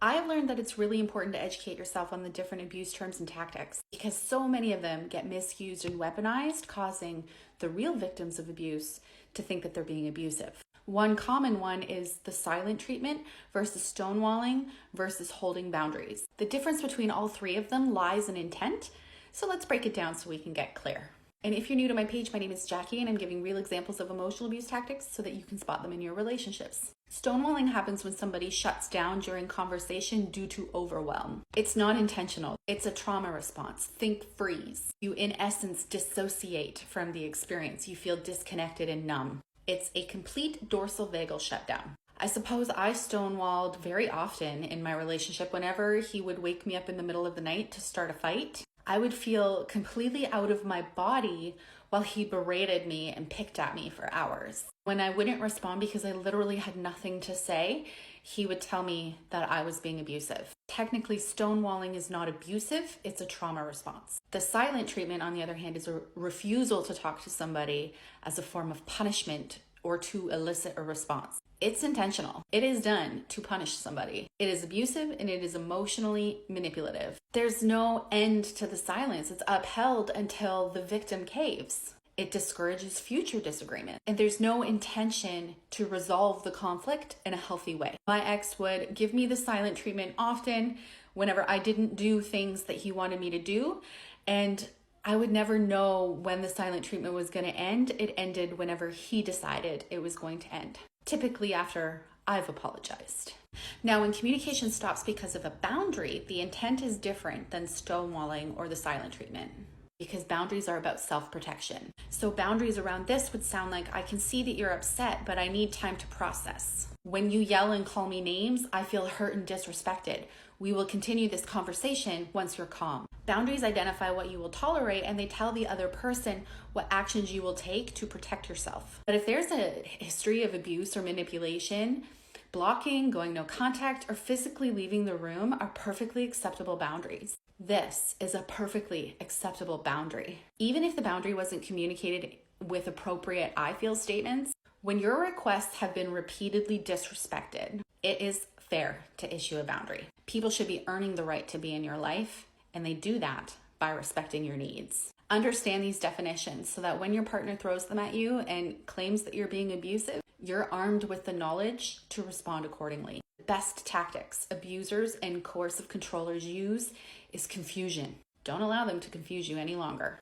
I've learned that it's really important to educate yourself on the different abuse terms and tactics because so many of them get misused and weaponized, causing the real victims of abuse to think that they're being abusive. One common one is the silent treatment versus stonewalling versus holding boundaries. The difference between all three of them lies in intent, so let's break it down so we can get clear. And if you're new to my page, my name is Jackie and I'm giving real examples of emotional abuse tactics so that you can spot them in your relationships. Stonewalling happens when somebody shuts down during conversation due to overwhelm. It's not intentional. It's a trauma response. Think freeze. You, in essence, dissociate from the experience. You feel disconnected and numb. It's a complete dorsal vagal shutdown. I suppose I stonewalled very often in my relationship. Whenever he would wake me up in the middle of the night to start a fight, I would feel completely out of my body while he berated me and picked at me for hours. When I wouldn't respond because I literally had nothing to say, he would tell me that I was being abusive. Technically, stonewalling is not abusive, it's a trauma response. The silent treatment, on the other hand, is a refusal to talk to somebody as a form of punishment or to elicit a response. It's intentional. It is done to punish somebody. It is abusive and it is emotionally manipulative. There's no end to the silence. It's upheld until the victim caves. It discourages future disagreement. And there's no intention to resolve the conflict in a healthy way. My ex would give me the silent treatment often whenever I didn't do things that he wanted me to do. And I would never know when the silent treatment was going to end. It ended whenever he decided it was going to end. Typically after I've apologized. Now, when communication stops because of a boundary, the intent is different than stonewalling or the silent treatment because boundaries are about self-protection. So boundaries around this would sound like, I can see that you're upset, but I need time to process. When you yell and call me names, I feel hurt and disrespected. We will continue this conversation once you're calm. Boundaries identify what you will tolerate and they tell the other person what actions you will take to protect yourself. But if there's a history of abuse or manipulation, blocking, going no contact, or physically leaving the room are perfectly acceptable boundaries. This is a perfectly acceptable boundary. Even if the boundary wasn't communicated with appropriate I feel statements, when your requests have been repeatedly disrespected, it is fair to issue a boundary. People should be earning the right to be in your life, and they do that by respecting your needs. Understand these definitions so that when your partner throws them at you and claims that you're being abusive, you're armed with the knowledge to respond accordingly. The best tactics abusers and coercive controllers use is confusion. Don't allow them to confuse you any longer.